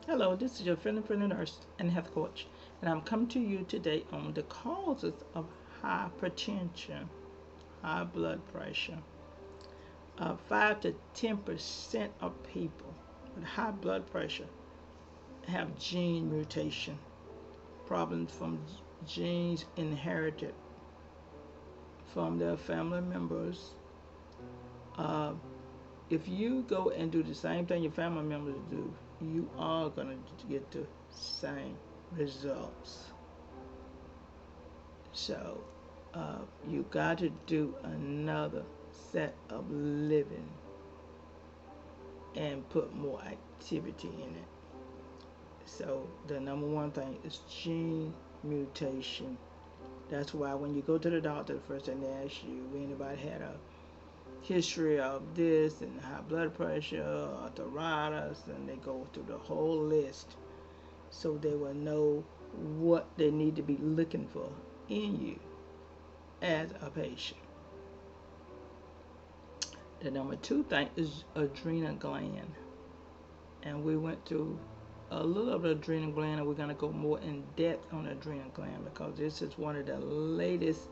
Hello, this is your friendly nurse and health coach, and I'm coming to you today on the causes of hypertension, high blood pressure. 5 to 10% of people with high blood pressure have gene mutation, problems from genes inherited from their family members. Uh, if you go and do the same thing your family members do, you are going to get the same results. So you got to do another set of living and put more activity in it. So the number one thing is gene mutation. That's why when you go to the doctor, the first thing they ask you, anybody had a history of this and high blood pressure, arthritis, and they go through the whole list so they will know what they need to be looking for in you as a patient. The number two thing is adrenal gland. And we went through a little of the adrenal gland, and we're going to go more in depth on the adrenal gland because this is one of the latest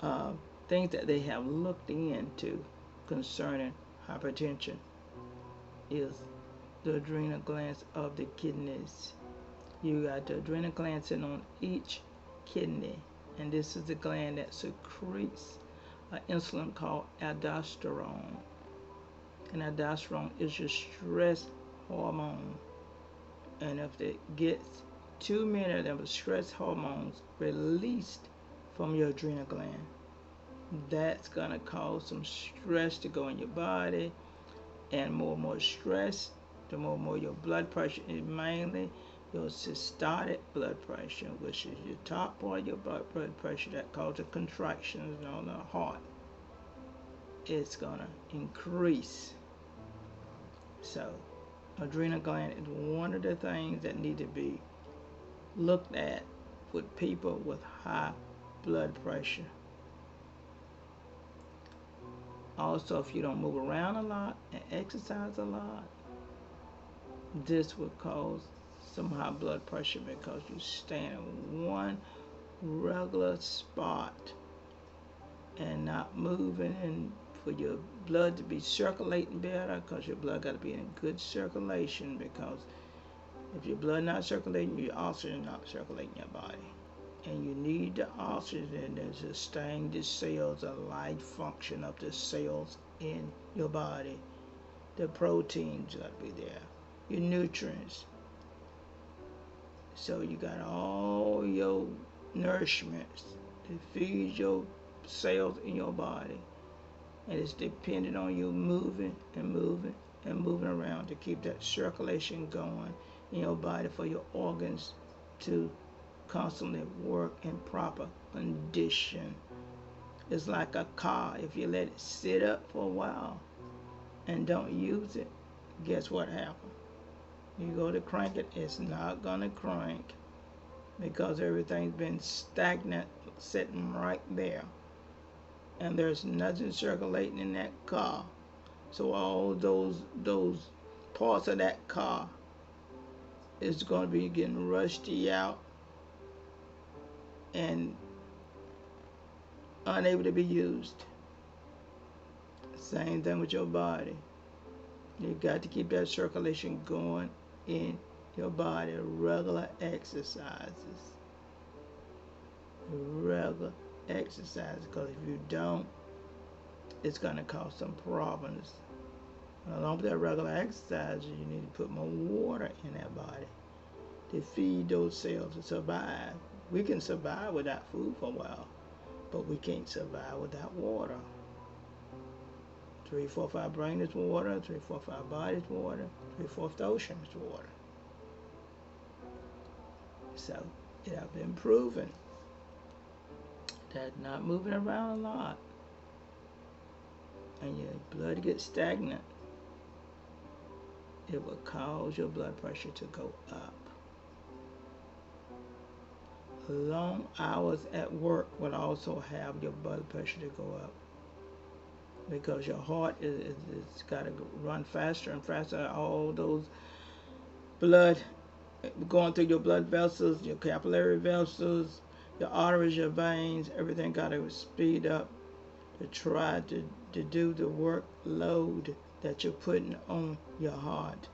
uh, things that they have looked into concerning hypertension is the adrenal glands of the kidneys. You got the adrenal gland sitting on each kidney, and this is the gland that secretes an insulin called aldosterone. And aldosterone is your stress hormone. And if it gets too many of them stress hormones released from your adrenal gland, that's going to cause some stress to go in your body. And more and more stress, the more and more your blood pressure, and mainly your systolic blood pressure, which is your top part of your blood pressure that causes contractions on the heart, it's going to increase. So adrenal gland is one of the things that need to be looked at with people with high blood pressure. Also, if you don't move around a lot and exercise a lot, this will cause some high blood pressure because you stand in one regular spot and not moving, and for your blood to be circulating better, because your blood got to be in good circulation, because if your blood not circulating, your oxygen not circulating your body. And you need the oxygen to sustain the cells, the life function of the cells in your body. The proteins got to be there, your nutrients. So you got all your nourishments to feed your cells in your body. And it's dependent on you moving and moving and moving around to keep that circulation going in your body for your organs to constantly work in proper condition. It's like a car. If you let it sit up for a while and don't use it, guess what happens? You go to crank it, it's not going to crank because everything's been stagnant, sitting right there. And there's nothing circulating in that car. So all those parts of that car is going to be getting rusty out and unable to be used. Same thing with your body. You got to keep that circulation going in your body. Regular exercises. Regular exercise, because if you don't, it's going to cause some problems. Along with that regular exercise, you need to put more water in that body to feed those cells to survive. We can survive without food for a while, but we can't survive without water. 3/4 brain is water, 3/4 body is water, 3/4 the ocean is water. So it has been proven that not moving around a lot and your blood gets stagnant, it will cause your blood pressure to go up. Long hours at work will also have your blood pressure to go up because your heart is got to run faster and faster. All those blood going through your blood vessels, your capillary vessels, your arteries, your veins, everything got to speed up to try to do the workload that you're putting on your heart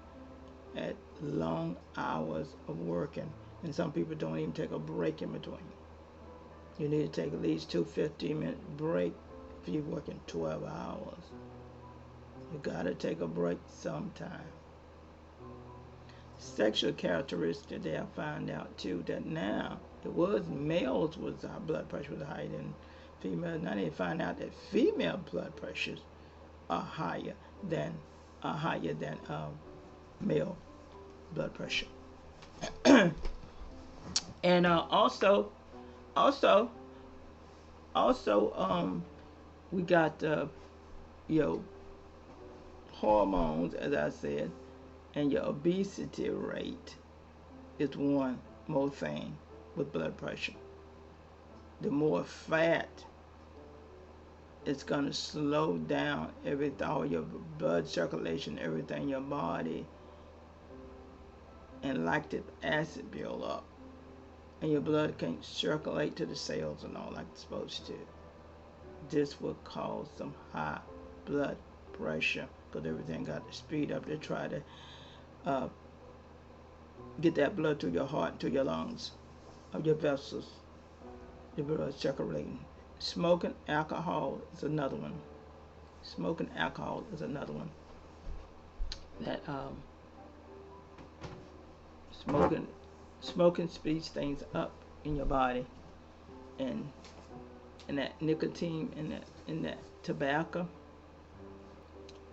at long hours of working. And some people don't even take a break in between. You need to take at least 2 15-minute break if you're working 12 hours. You got to take a break sometime. Sexual characteristics, they have found out too that now it was males was our blood pressure was higher than females. Now they find out that female blood pressures are higher than male blood pressure. And also we got your hormones, as I said, and your obesity rate is one more thing with blood pressure. The more fat, it's going to slow down everything, all your blood circulation, everything in your body, and lactic acid build up, and your blood can't circulate to the cells and all like it's supposed to. This will cause some high blood pressure because everything got to speed up to try to get that blood to your heart, to your lungs, of your vessels, your blood circulating. Smoking alcohol is another one. Smoking alcohol is another one. That smoking speeds things up in your body, and that nicotine in that tobacco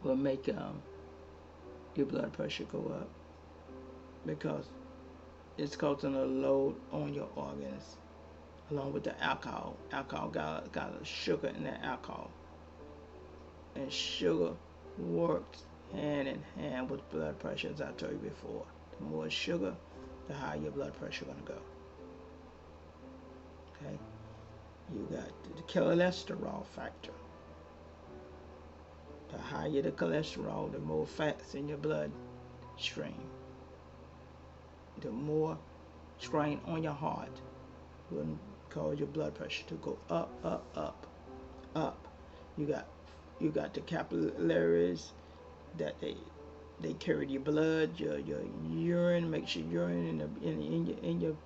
will make your blood pressure go up because it's causing a load on your organs, along with the alcohol. Alcohol got a sugar in that alcohol, and sugar works hand in hand with blood pressure, as I told you before. The more sugar, the higher your blood pressure gonna go. Okay, you got the cholesterol factor. The higher the cholesterol, the more fats in your blood stream. The more strain on your heart will cause your blood pressure to go up, up, up, up. You got the capillaries that they carry your blood, your urine, makes your urine in your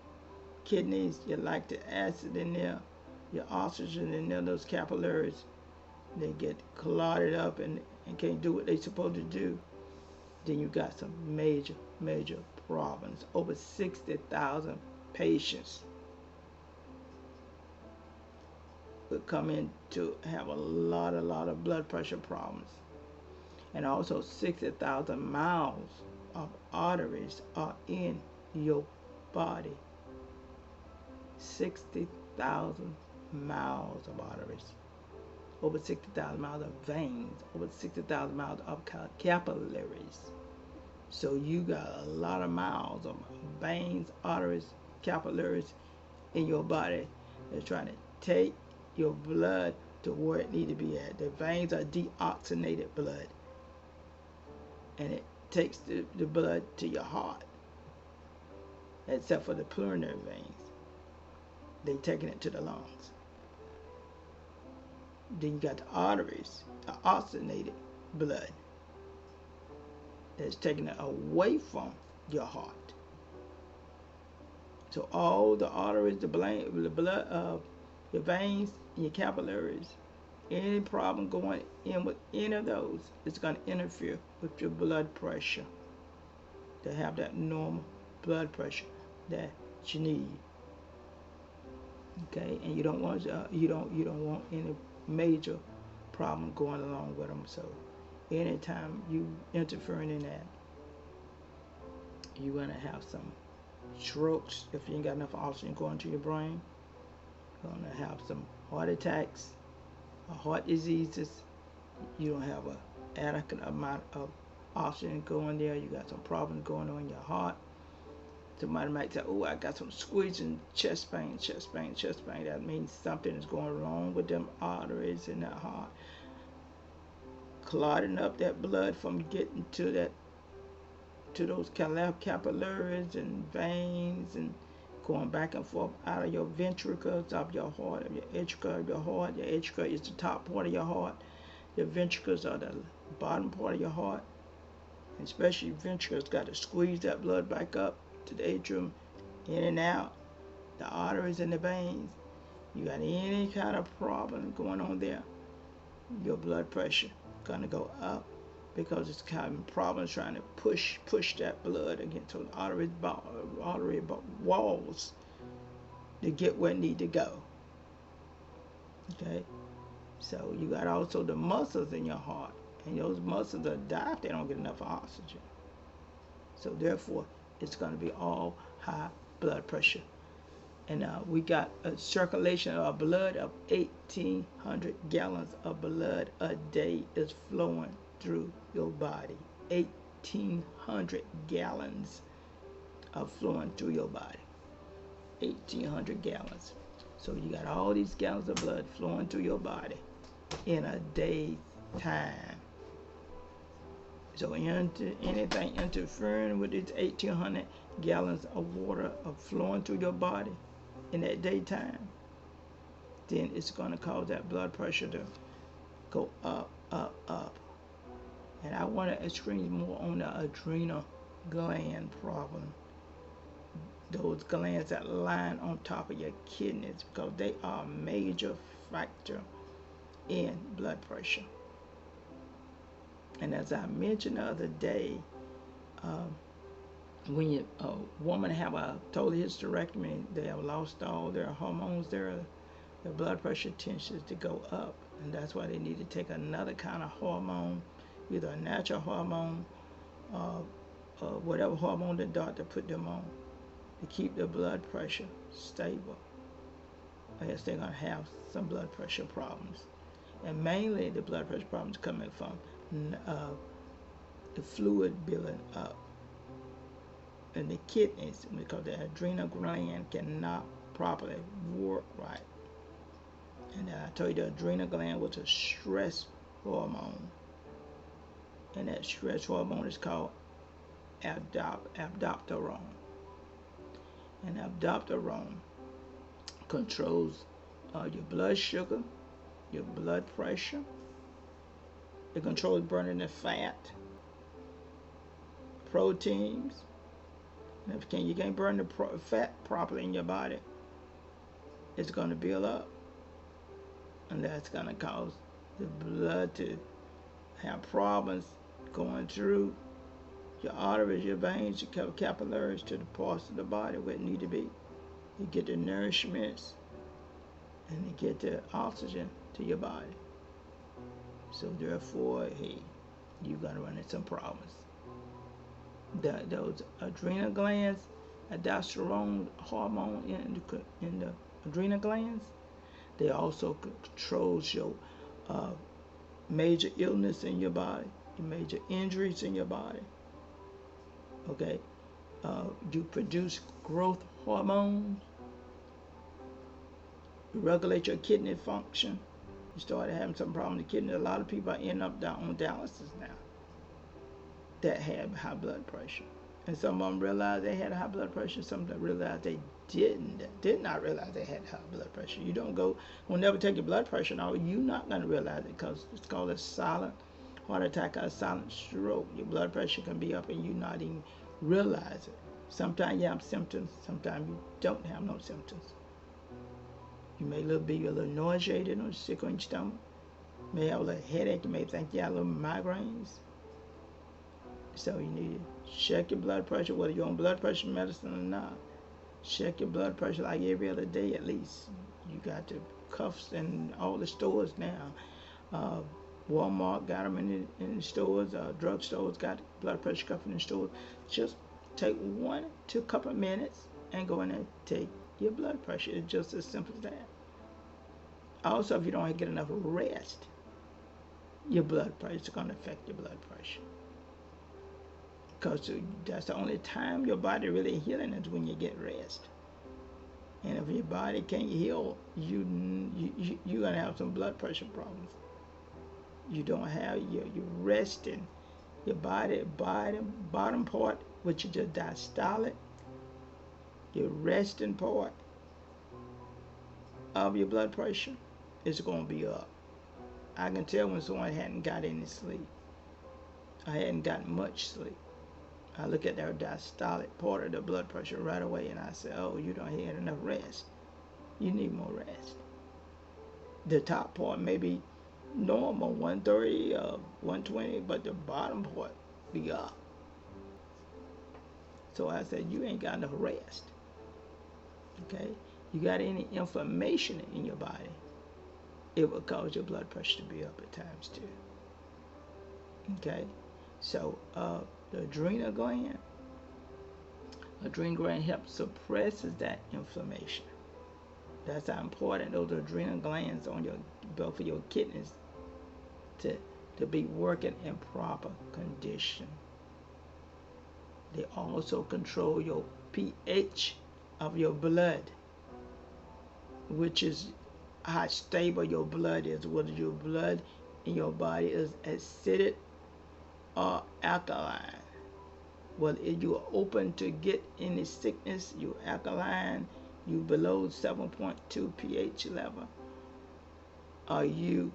kidneys, your lactic acid in there, your oxygen in there, those capillaries, they get clotted up and can't do what they're supposed to do. Then you got some major problems. Over 60,000 patients would come in to have a lot of blood pressure problems. And also 60,000 miles of arteries are in your body. 60,000 miles of arteries. Over 60,000 miles of veins. Over 60,000 miles of capillaries. So you got a lot of miles of veins, arteries, capillaries in your body. They're trying to take your blood to where it needs to be at. The veins are deoxygenated blood, and it takes the blood to your heart, except for the pulmonary veins. They're taking it to the lungs. Then you got the arteries, the oxygenated blood, that's taking it away from your heart. So all the arteries, the blood, your veins, and your capillaries, any problem going in with any of those, it's going to interfere with your blood pressure to have that normal blood pressure that you need. Okay, and you don't want any major problem going along with them. So anytime you interfering in that, you're gonna have some strokes if you ain't got enough oxygen going to your brain. You're gonna have some heart attacks, heart diseases. You don't have an adequate amount of oxygen going there. You got some problems going on in your heart. Somebody might say, oh, I got some squeezing, chest pain. That means something is going wrong with them arteries in that heart, clotting up that blood from getting to to those capillaries and veins and going back and forth out of your ventricles of your heart, of your atrium of your heart. Your atrium is the top part of your heart. Your ventricles are the bottom part of your heart. And especially ventricles got to squeeze that blood back up to the atrium, in and out, the arteries and the veins. You got any kind of problem going on there, your blood pressure gonna go up because it's having problems trying to push that blood against those artery walls to get where it need to go. Okay, so you got also the muscles in your heart, and those muscles are die if they don't get enough oxygen. So therefore, it's going to be all high blood pressure. And we got a circulation of blood of 1,800 gallons of blood a day is flowing through your body. 1,800 gallons of flowing through your body. 1,800 gallons. So you got all these gallons of blood flowing through your body in a day's time. So anything interfering with these 1,800 gallons of water of flowing through your body in that daytime, then it's going to cause that blood pressure to go up, up, up. And I want to screen more on the adrenal gland problem. Those glands that line on top of your kidneys, because they are a major factor in blood pressure. And as I mentioned the other day, when a woman have a total hysterectomy, they have lost all their hormones, their blood pressure tends to go up. And that's why they need to take another kind of hormone, either a natural hormone or whatever hormone the doctor put them on, to keep the blood pressure stable. Or else they're going to have some blood pressure problems. And mainly the blood pressure problems coming from the fluid building up in the kidneys, because the adrenal gland cannot properly work right. And I told you the adrenal gland was a stress hormone. And that stress hormone is called aldosterone. And aldosterone controls your blood sugar, your blood pressure. It controls burning the fat, proteins. And if you can't burn the fat properly in your body, it's going to build up. And that's going to cause the blood to have problems going through your arteries, your veins, your capillaries to the parts of the body where it need to be. You get the nourishments and you get the oxygen to your body. So therefore, hey, you're going to run into some problems. Those adrenal glands, aldosterone hormone in the adrenal glands, they also controls your major illness in your body, your major injuries in your body. Okay, you produce growth hormones, you regulate your kidney function. You started having some problem with the kidney. A lot of people are ending up down on dialysis now that have high blood pressure. And some of them realized they had high blood pressure. Some of them realized they did not realize they had high blood pressure. You don't go, will never take your blood pressure now. You're not going to realize it, because it's called a silent heart attack or a silent stroke. Your blood pressure can be up and you not even realize it. Sometimes you have symptoms, sometimes you don't have no symptoms. You may be a little nauseated or sick on your stomach. You may have a little headache. You may think you have a little migraines. So you need to check your blood pressure, whether you're on blood pressure medicine or not. Check your blood pressure like every other day at least. You got the cuffs in all the stores now. Walmart got them in the stores. Drug stores got blood pressure cuff in the stores. Just take 1 to a couple of minutes and go in and take your blood pressure. It's just as simple as that. Also, if you don't get enough rest, your blood pressure is going to affect your blood pressure. Because that's the only time your body really healing is when you get rest. And if your body can't heal, you're going to have some blood pressure problems. You don't have, you're resting your bottom part, which is your diastolic, your resting part of your blood pressure, is going to be up. I can tell when someone hadn't got any sleep. I hadn't gotten much sleep. I look at their diastolic part of the blood pressure right away, and I say, oh, you don't have enough rest. You need more rest. The top part may be normal, 130 or 120, but the bottom part be up. So I said, you ain't got enough rest. Okay? You got any inflammation in your body, it will cause your blood pressure to be up at times too. Okay? So the adrenal gland helps suppresses that inflammation. That's how important those adrenal glands on both of your kidneys to be working in proper condition. They also control your pH of your blood, which is how stable your blood is, whether your blood in your body is acidic or alkaline. Well, if you're open to get any sickness, you're alkaline, you below 7.2 pH level, or you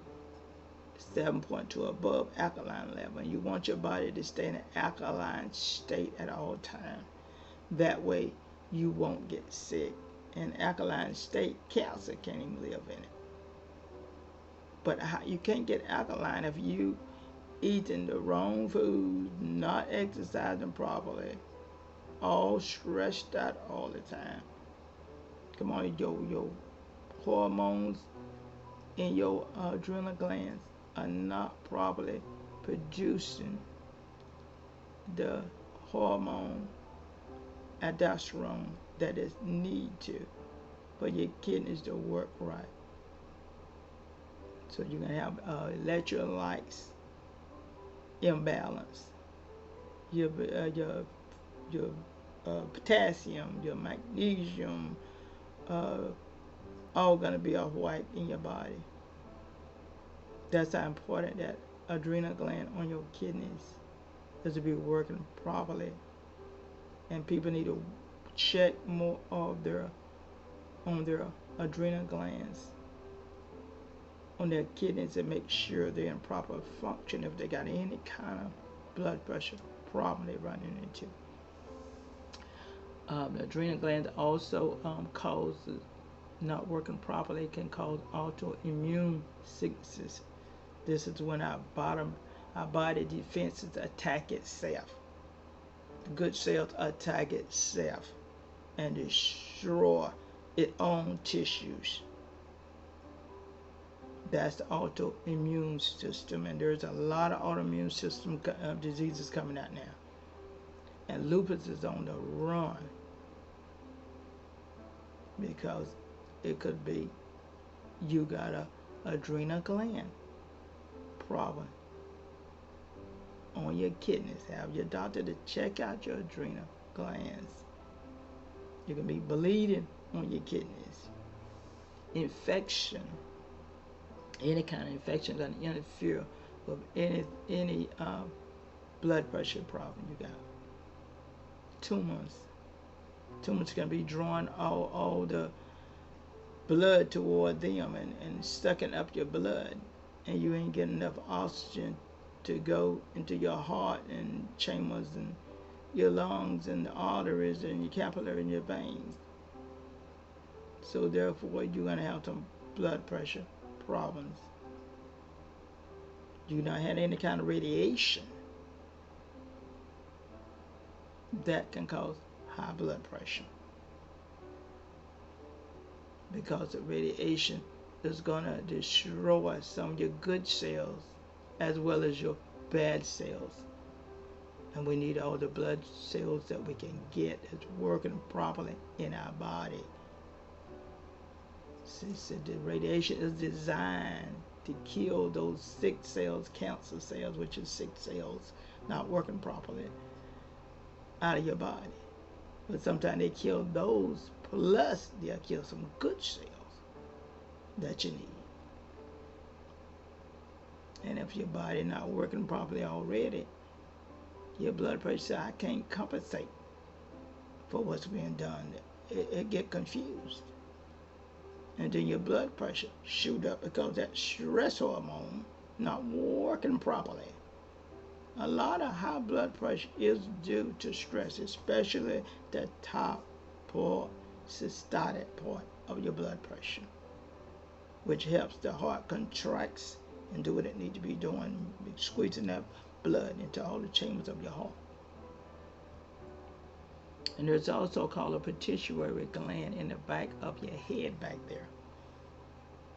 7.2 above alkaline level. You want your body to stay in an alkaline state at all times. That way you won't get sick. In alkaline state, cancer can't even live in it. But you can't get alkaline if you eating the wrong food, not exercising properly, all stressed out all the time. Come on, your hormones in your adrenal glands are not properly producing the hormone aldosterone that is need to for your kidneys to work right. So you're gonna have electrolytes imbalance. Your potassium, your magnesium, all gonna be off white in your body. That's how important that adrenal gland on your kidneys is to be working properly. And people need to check more of their adrenal glands on their kidneys and make sure they're in proper function if they got any kind of blood pressure problem they're running into. The adrenal gland also causes not working properly, can cause autoimmune sicknesses. This is when our body defenses attack itself. Good cells attack itself and destroy its own tissues. That's the autoimmune system, and there's a lot of autoimmune system diseases coming out now. And lupus is on the run because it could be you got a adrenal gland problem on your kidneys. Have your doctor to check out your adrenal glands. You can be bleeding on your kidneys. Infection, any kind of infection going to interfere with any blood pressure problem you got. Tumors can be drawing all the blood toward them and sucking up your blood, and you ain't getting enough oxygen to go into your heart and chambers and your lungs and the arteries and your capillary and your veins. So therefore you're going to have some blood pressure problems. You not had any kind of radiation that can cause high blood pressure, because the radiation is going to destroy some of your good cells as well as your bad cells. And we need all the blood cells that we can get that's working properly in our body. So the radiation is designed to kill those sick cells, cancer cells, which is sick cells not working properly out of your body. But sometimes they kill those, plus they'll kill some good cells that you need. And if your body not working properly already, your blood pressure say, I can't compensate for what's being done. It get confused. And then your blood pressure shoot up because that stress hormone not working properly. A lot of high blood pressure is due to stress, especially the top part, systolic part of your blood pressure, which helps the heart contracts and do what it needs to be doing, squeezing that blood into all the chambers of your heart. And there's also called a pituitary gland in the back of your head back there.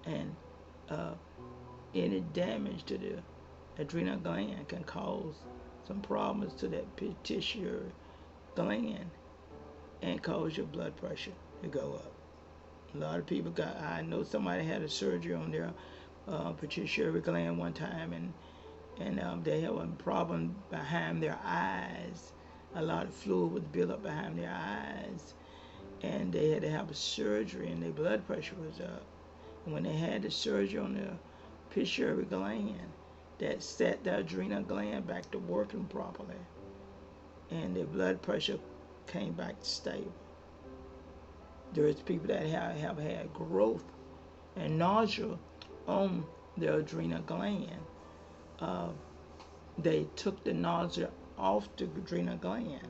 And any damage to the adrenal gland can cause some problems to that pituitary gland and cause your blood pressure to go up. A lot of people I know somebody had a surgery on their pituitary gland one time, and they have a problem behind their eyes. A lot of fluid was built up behind their eyes, and they had to have a surgery, and their blood pressure was up. And when they had the surgery on the pituitary gland, that set the adrenal gland back to working properly, and their blood pressure came back stable. There's people that have had growth and nausea on their adrenal gland. They took the nausea off the adrenal gland,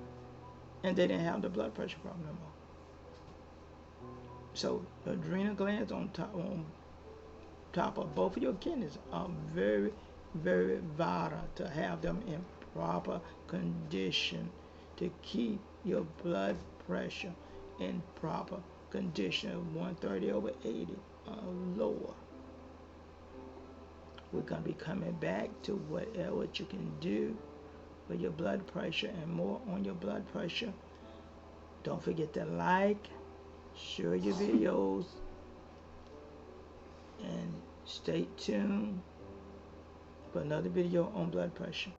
and they didn't have the blood pressure problem no more. So the adrenal glands on top of both of your kidneys are very, very vital to have them in proper condition to keep your blood pressure in proper condition of 130/80 or lower. We're going to be coming back to what you can do with your blood pressure and more on your blood pressure. Don't forget to like, share your videos, and stay tuned for another video on blood pressure.